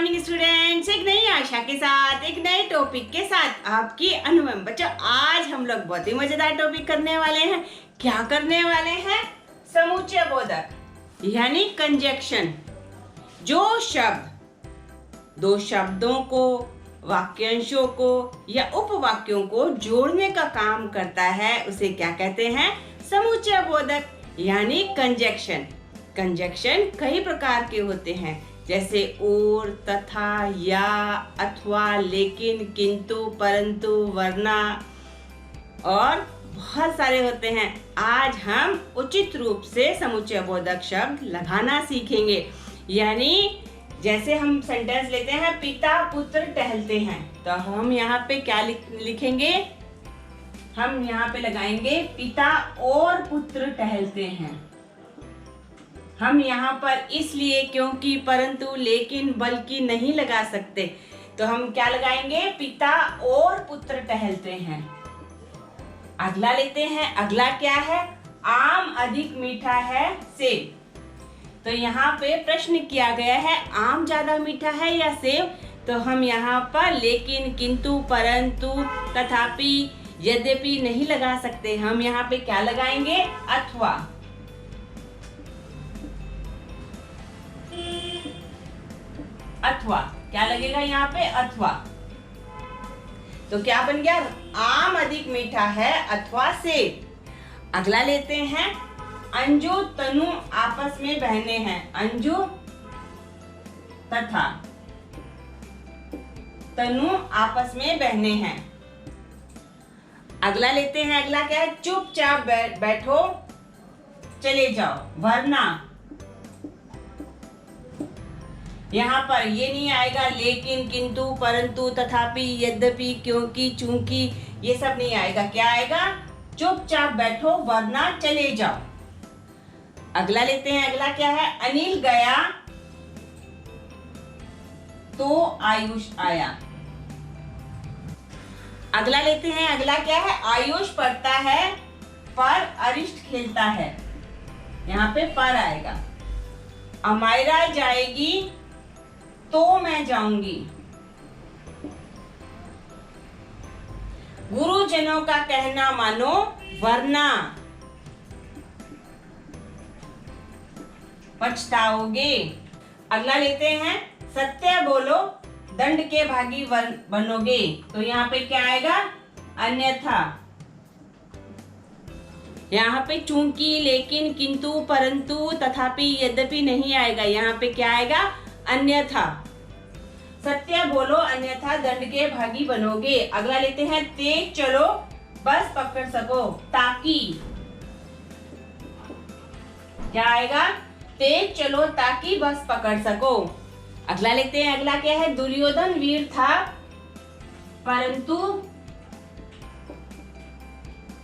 Morning students, एक नई आशा के साथ एक नए टॉपिक के साथ आपकी अनुपम। बच्चों, आज हम लोग बहुत ही मजेदार टॉपिक करने वाले हैं। क्या करने वाले हैं? समुच्चय बोधक यानी कंजक्शन। जो शब्द दो शब्दों को, वाक्यांशों को या उपवाक्यों को जोड़ने का काम करता है उसे क्या कहते हैं? समुच्चय बोधक यानी कंजक्शन। कंजक्शन कई प्रकार के होते हैं, जैसे और, तथा, या, अथवा, लेकिन, किंतु, परंतु, वरना और बहुत सारे होते हैं। आज हम उचित रूप से समुच्चय बोधक शब्द लगाना सीखेंगे। यानी जैसे हम सेंटेंस लेते हैं, पिता पुत्र टहलते हैं, तो हम यहाँ पे क्या लिखेंगे? हम यहाँ पे लगाएंगे पिता और पुत्र टहलते हैं। हम यहाँ पर इसलिए, क्योंकि, परंतु, लेकिन, बल्कि नहीं लगा सकते, तो हम क्या लगाएंगे? पिता और पुत्र टहलते हैं। अगला लेते हैं। अगला क्या है? आम अधिक मीठा है सेब। तो यहाँ पे प्रश्न किया गया है, आम ज्यादा मीठा है या सेब? तो हम यहाँ पर लेकिन, किंतु, परंतु, तथापि, यद्यपि नहीं लगा सकते। हम यहाँ पे क्या लगाएंगे? अथवा। अथवा क्या लगेगा यहाँ पे? अथवा। तो क्या बन गया? आम अधिक मीठा है अथवा सेब। अगला लेते हैं। अंजू तनु आपस में बहने हैं। अंजू तथा तनु आपस में बहने हैं। अगला लेते हैं। अगला क्या है? चुपचाप बैठो चले जाओ, वरना। यहाँ पर ये नहीं आएगा लेकिन, किंतु, परंतु, तथापि, यद्यपि, क्योंकि, चूंकि, ये सब नहीं आएगा। क्या आएगा? चुपचाप बैठो वरना चले जाओ। अगला लेते हैं। अगला क्या है? अनिल गया तो आयुष आया। अगला लेते हैं। अगला क्या है? आयुष पढ़ता है पर अरिष्ट खेलता है। यहाँ पे पर आएगा। अमायरा जाएगी तो मैं जाऊंगी। गुरुजनों का कहना मानो वरना पछताओगे। अगला लेते हैं। सत्य बोलो दंड के भागी बनोगे। तो यहाँ पे क्या आएगा? अन्यथा। यहाँ पे चूंकि, लेकिन, किंतु, परंतु, तथापि, यद्यपि नहीं आएगा। यहाँ पे क्या आएगा? अन्यथा। सत्य बोलो अन्यथा दंड के भागी बनोगे। अगला लेते हैं। तेज चलो बस पकड़ सको, ताकि। क्या आएगा? तेज चलो ताकि बस पकड़ सको। अगला लेते हैं। अगला क्या है? दुर्योधन वीर था परंतु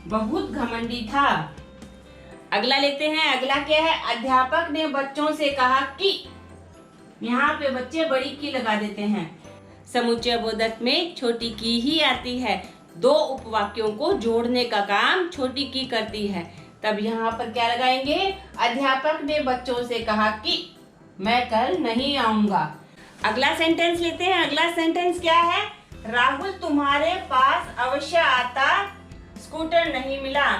बहुत घमंडी था। अगला लेते हैं। अगला क्या है? अध्यापक ने बच्चों से कहा कि। यहाँ पे बच्चे बड़ी की लगा देते हैं। समुच्चय बोधक में छोटी की ही आती है। दो उपवाक्यों को जोड़ने का काम छोटी की करती है। तब यहाँ पर क्या लगाएंगे? अध्यापक ने बच्चों से कहा कि मैं कल नहीं आऊंगा। अगला सेंटेंस लेते हैं। अगला सेंटेंस क्या है? राहुल तुम्हारे पास अवश्य आता, स्कूटर नहीं मिला।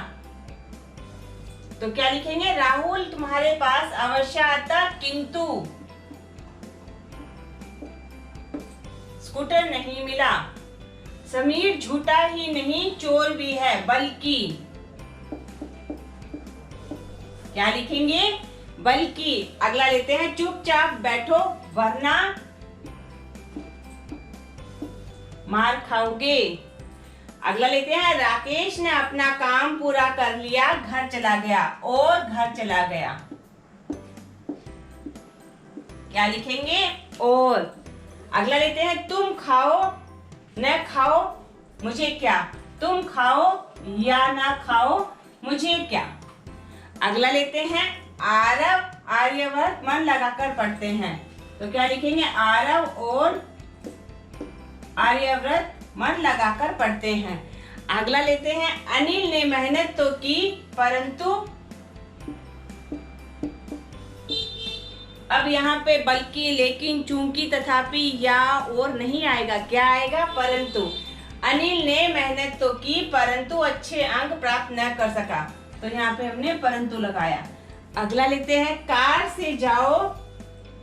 तो क्या लिखेंगे? राहुल तुम्हारे पास अवश्य आता, किंतु स्कूटर नहीं मिला। समीर झूठा ही नहीं चोर भी है, बल्कि। क्या लिखेंगे? बल्कि। अगला लेते हैं। चुपचाप बैठो वरना मार खाओगे। अगला लेते हैं। राकेश ने अपना काम पूरा कर लिया, घर चला गया, और घर चला गया। क्या लिखेंगे? और। अगला लेते हैं। तुम खाओ न खाओ मुझे क्या। तुम खाओ या ना खाओ मुझे क्या। अगला लेते हैं। आरव आर्यवर्त मन लगाकर पढ़ते हैं। तो क्या लिखेंगे? आरव और आर्यव्रत मन लगाकर पढ़ते हैं। अगला लेते हैं। अनिल ने मेहनत तो की परंतु अब यहाँ पे बल्कि, लेकिन, चूंकि, तथापि, या और नहीं आएगा। क्या आएगा? परंतु। अनिल ने मेहनत तो की परंतु अच्छे अंक प्राप्त न कर सका। तो यहाँ पे हमने परंतु लगाया। अगला लेते हैं, कार से जाओ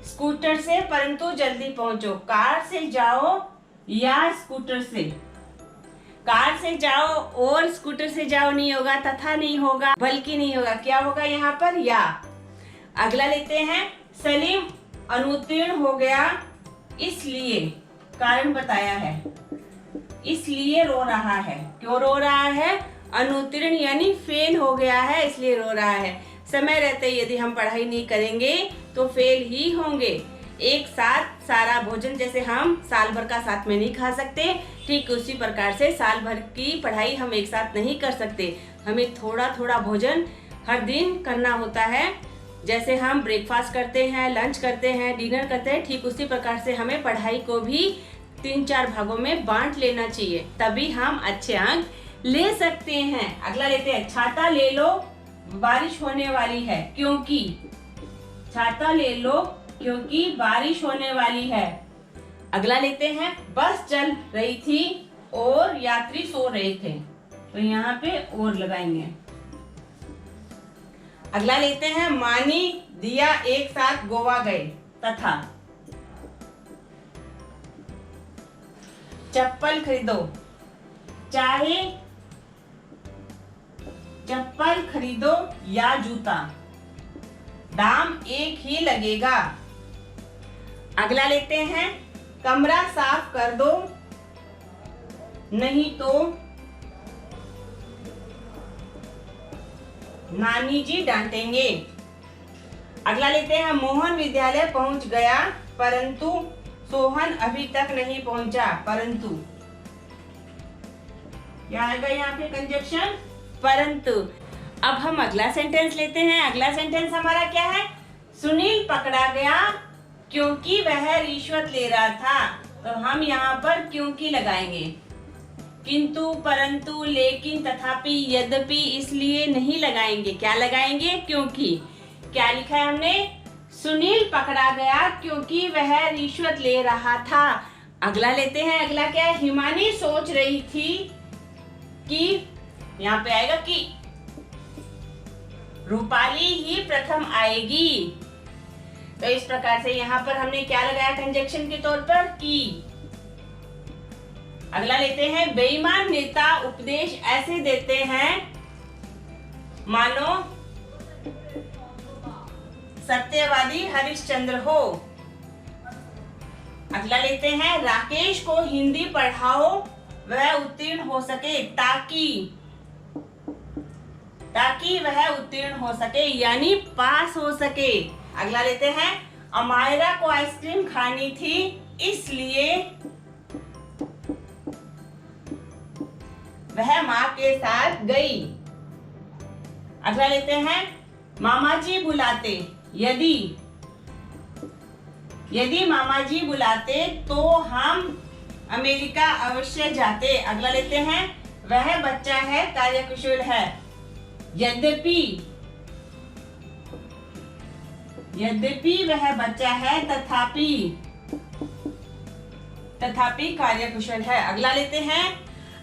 स्कूटर से परंतु जल्दी पहुंचो। कार से जाओ या स्कूटर से? कार से जाओ और स्कूटर से जाओ नहीं होगा, तथा नहीं होगा, बल्कि नहीं होगा। क्या होगा यहाँ पर? या। अगला लेते हैं, सलीम अनुत्तीर्ण हो गया इसलिए, कारण बताया है, इसलिए रो रहा है। क्यों रो रहा है? अनुत्तीर्ण यानी फेल हो गया है इसलिए रो रहा है। समय रहते यदि हम पढ़ाई नहीं करेंगे तो फेल ही होंगे। एक साथ सारा भोजन जैसे हम साल भर का साथ में नहीं खा सकते, ठीक उसी प्रकार से साल भर की पढ़ाई हम एक साथ नहीं कर सकते। हमें थोड़ा थोड़ा भोजन हर दिन करना होता है। जैसे हम ब्रेकफास्ट करते हैं, लंच करते हैं, डिनर करते हैं, ठीक उसी प्रकार से हमें पढ़ाई को भी 3-4 भागों में बांट लेना चाहिए, तभी हम अच्छे अंक ले सकते हैं। अगला लेते हैं, छाता ले लो बारिश होने वाली है क्योंकि। छाता ले लो क्योंकि बारिश होने वाली है। अगला लेते हैं, बस चल रही थी और यात्री सो रहे थे। तो यहाँ पे और लगाएंगे। अगला लेते हैं, मानी दिया एक साथ गोवा गए तथा। चप्पल खरीदो, चाहे चप्पल खरीदो या जूता, दाम एक ही लगेगा। अगला लेते हैं, कमरा साफ कर दो नहीं तो नानी जी डांटेंगे। अगला लेते हैं, मोहन विद्यालय पहुंच गया परंतु सोहन अभी तक नहीं पहुंचा। परंतु क्या आएगा यहाँ पे? कंजक्शन परंतु। अब हम अगला सेंटेंस लेते हैं। अगला सेंटेंस हमारा क्या है? सुनील पकड़ा गया क्योंकि वह रिश्वत ले रहा था। तो हम यहाँ पर क्योंकि लगाएंगे। किंतु, परंतु, लेकिन, तथापि, यद्यपि, इसलिए नहीं लगाएंगे। क्या लगाएंगे? क्योंकि। क्या लिखा है हमने? सुनील पकड़ा गया क्योंकि वह रिश्वत ले रहा था। अगला लेते हैं। अगला क्या है? हिमानी सोच रही थी कि, यहाँ पे आएगा कि रूपाली ही प्रथम आएगी। तो इस प्रकार से यहाँ पर हमने क्या लगाया कंजक्शन के तौर पर? की। अगला लेते हैं, बेईमान नेता उपदेश ऐसे देते हैं मानो सत्यवादी हरिश्चंद्र हो। अगला लेते हैं, राकेश को हिंदी पढ़ाओ वह उत्तीर्ण हो सके ताकि वह उत्तीर्ण हो सके यानी पास हो सके। अगला लेते हैं, अमायरा को आइसक्रीम खानी थी इसलिए वह माँ के साथ गई। अगला लेते हैं, मामा जी बुलाते यदि मामा जी बुलाते तो हम अमेरिका अवश्य जाते। अगला लेते हैं, वह बच्चा है कार्यकुशल है यद्यपि वह बच्चा है तथापि कार्यकुशल है। अगला लेते हैं,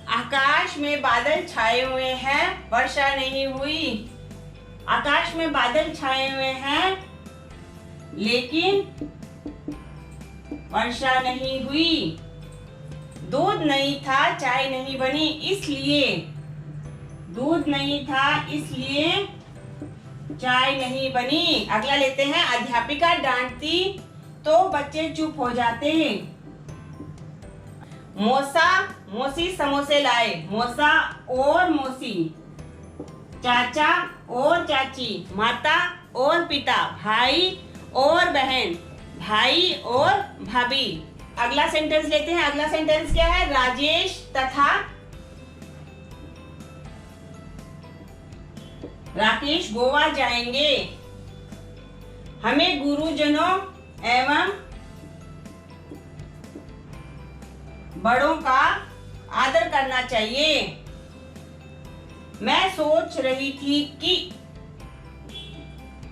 आकाश में बादल छाए हुए हैं वर्षा नहीं हुई। आकाश में बादल छाए हुए हैं लेकिन वर्षा नहीं हुई। दूध नहीं था चाय नहीं बनी इसलिए दूध नहीं था इसलिए चाय नहीं बनी। अगला लेते हैं, अध्यापिका डांटती तो बच्चे चुप हो जाते। मौसी समोसे लाए। मौसा और मौसी, चाचा और चाची, माता और पिता, भाई और बहन, भाई और भाभी। अगला सेंटेंस लेते हैं। अगला सेंटेंस क्या है? राजेश तथा राकेश गोवा जाएंगे। हमें गुरुजनों एवं बड़ों का आदर करना चाहिए। मैं सोच रही थी कि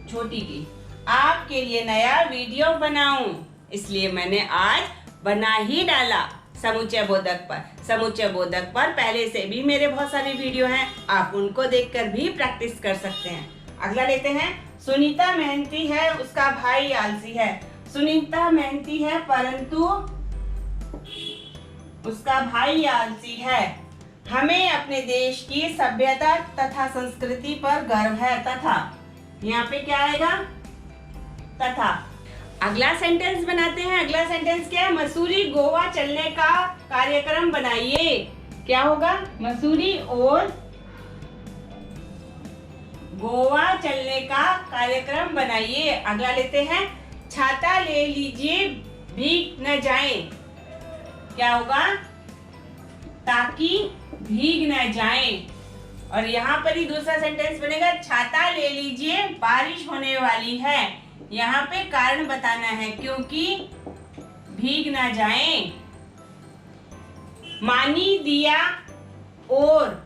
छोटी की आपके लिए नया वीडियो बनाऊं, इसलिए मैंने आज बना ही डाला समुच्चय बोधक पर। समुच्चय बोधक पर पहले से भी मेरे बहुत सारे वीडियो हैं, आप उनको देखकर भी प्रैक्टिस कर सकते हैं। अगला लेते हैं। सुनीता मेहनती है, उसका भाई आलसी है। सुनीता मेहनती है परंतु उसका भाई आलसी है। हमें अपने देश की सभ्यता तथा संस्कृति पर गर्व है। तथा यहाँ पे क्या आएगा? तथा। अगला सेंटेंस बनाते हैं। अगला सेंटेंस क्या है? मसूरी गोवा चलने का कार्यक्रम बनाइए। क्या होगा? मसूरी और गोवा चलने का कार्यक्रम बनाइए। अगला लेते हैं। छाता ले लीजिए, भीग न जाएं। क्या होगा? ताकि भीग न जाएं। और यहाँ पर ही दूसरा सेंटेंस बनेगा। छाता ले लीजिए, बारिश होने वाली है। यहाँ पे कारण बताना है, क्योंकि भीग ना जाएं। मानी दिया और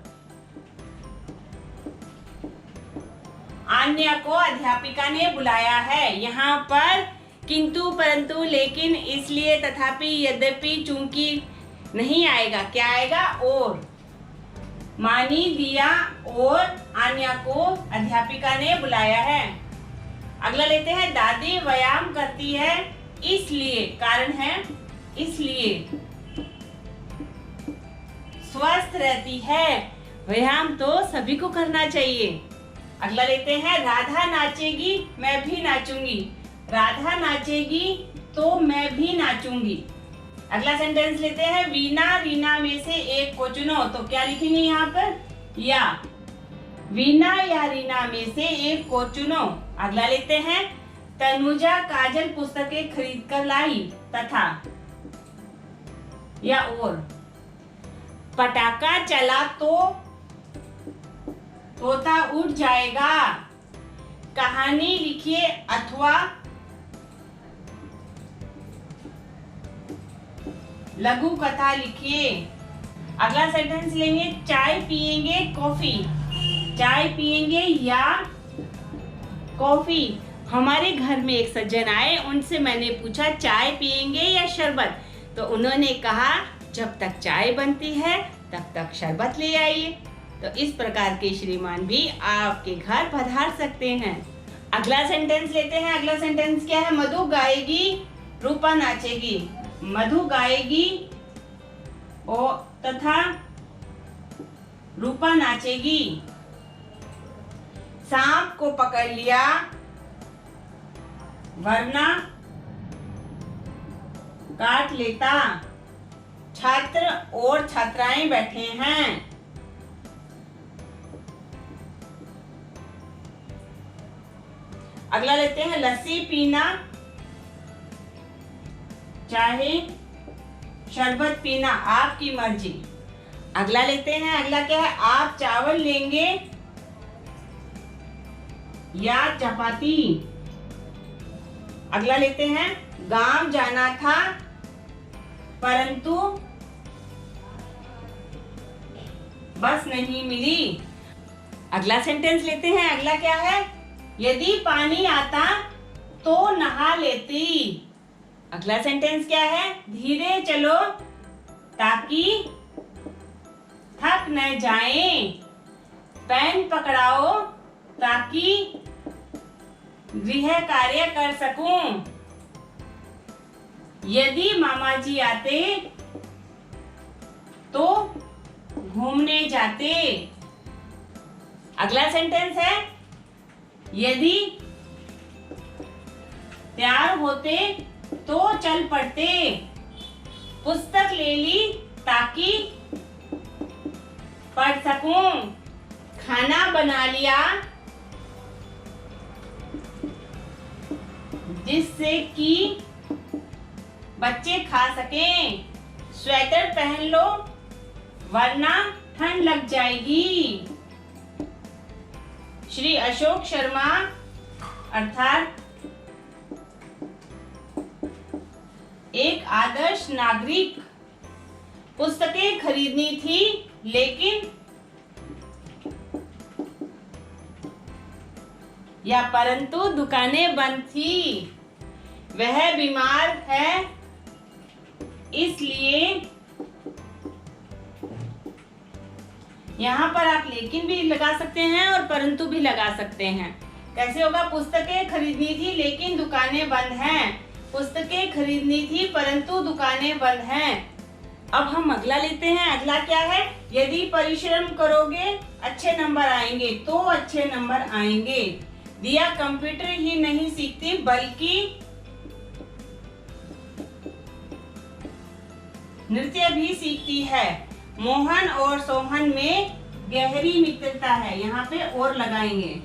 अन्य को अध्यापिका ने बुलाया है। यहाँ पर किंतु परंतु लेकिन इसलिए तथापि यद्यपि चूंकि नहीं आएगा। क्या आएगा? और। मानी दिया और अन्य को अध्यापिका ने बुलाया है। अगला लेते हैं। दादी व्यायाम करती है इसलिए। कारण है इसलिए। स्वस्थ रहती है। व्यायाम तो सभी को करना चाहिए। अगला लेते हैं। राधा नाचेगी, मैं भी नाचूंगी। राधा नाचेगी तो मैं भी नाचूंगी। अगला सेंटेंस लेते हैं। वीना रीना में से एक को चुनो। तो क्या लिखेंगे यहाँ पर? या। वीना या रीना में से एक को चुनो। अगला लेते हैं। तनुजा काजल पुस्तकें खरीद कर लाई। तथा या और। पटाखा चला तो तोता उड़ जाएगा। कहानी लिखिए अथवा लघु कथा लिखिए। अगला सेंटेंस लेंगे। चाय पिएंगे कॉफी। चाय पिएंगे या कॉफी। हमारे घर में एक सज्जन आए, उनसे मैंने पूछा चाय पिएंगे या शरबत। तो उन्होंने कहा जब तक चाय बनती है तब तक शरबत ले आइए। तो इस प्रकार के श्रीमान भी आपके घर पधार सकते हैं। अगला सेंटेंस लेते हैं। अगला सेंटेंस क्या है? मधु गाएगी, रूपा नाचेगी। मधु गाएगी और तथा रूपा नाचेगी। सांप को पकड़ लिया वरना काट लेता। छात्र और छात्राएं बैठे हैं। अगला लेते हैं। लस्सी पीना चाहे शरबत पीना आपकी मर्जी। अगला लेते हैं। अगला क्या है? आप चावल लेंगे या चपाती। अगला लेते हैं। गांव जाना था परंतु बस नहीं मिली। अगला सेंटेंस लेते हैं। अगला क्या है? यदि पानी आता तो नहा लेती। अगला सेंटेंस क्या है? धीरे चलो ताकि थक न जाएं। पेन पकड़ाओ ताकि गृह कार्य कर सकूं। यदि मामा जी आते तो घूमने जाते। अगला सेंटेंस है। यदि तैयार होते तो चल पड़ते। पुस्तक ले ली ताकि पढ़ सकूं। खाना बना लिया जिससे कि बच्चे खा सकें। स्वेटर पहन लो वरना ठंड लग जाएगी। श्री अशोक शर्मा अर्थात एक आदर्श नागरिक पुस्तकें खरीदनी थी लेकिन या परंतु दुकानें बंद थी। वह बीमार है इसलिए। यहाँ पर आप लेकिन भी लगा सकते हैं और परंतु भी लगा सकते हैं। कैसे होगा? पुस्तकें खरीदनी थी लेकिन दुकानें बंद हैं। पुस्तकें खरीदनी थी परंतु दुकानें बंद हैं। अब हम अगला लेते हैं। अगला क्या है? यदि परिश्रम करोगे अच्छे नंबर आएंगे, तो अच्छे नंबर आएंगे। दिया कंप्यूटर ही नहीं सीखती बल्कि नृत्य भी सीखती है। मोहन और सोहन में गहरी मित्रता है। यहाँ पे और लगाएंगे।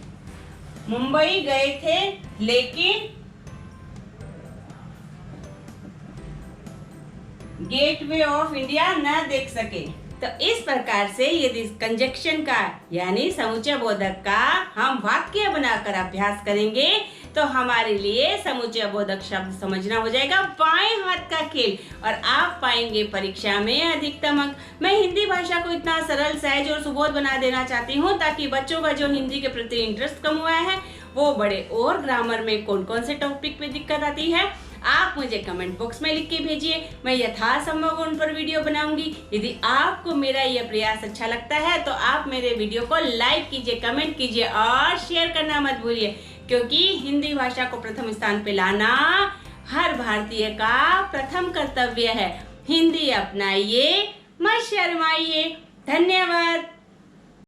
मुंबई गए थे लेकिन गेटवे ऑफ इंडिया न देख सके। तो इस प्रकार से यदि कंजक्शन का यानी समुच्चय बोधक का हम वाक्य बनाकर अभ्यास करेंगे तो हमारे लिए समुच्चय बोधक शब्द समझना हो जाएगा बाएं हाथ का खेल और आप पाएंगे परीक्षा में अधिकतम अंक। मैं हिंदी भाषा को इतना सरल, सहज और सुबोध बना देना चाहती हूँ ताकि बच्चों का जो हिंदी के प्रति इंटरेस्ट कम हुआ है वो बढ़े। और ग्रामर में कौन कौन से टॉपिक पे दिक्कत आती है आप मुझे कमेंट बॉक्स में लिख के भेजिए। मैं यथासंभव उन पर वीडियो बनाऊंगी। यदि आपको मेरा यह प्रयास अच्छा लगता है तो आप मेरे वीडियो को लाइक कीजिए, कमेंट कीजिए और शेयर करना मत भूलिए, क्योंकि हिंदी भाषा को प्रथम स्थान पे लाना हर भारतीय का प्रथम कर्तव्य है। हिंदी अपनाइए, मत शर्माइए। धन्यवाद।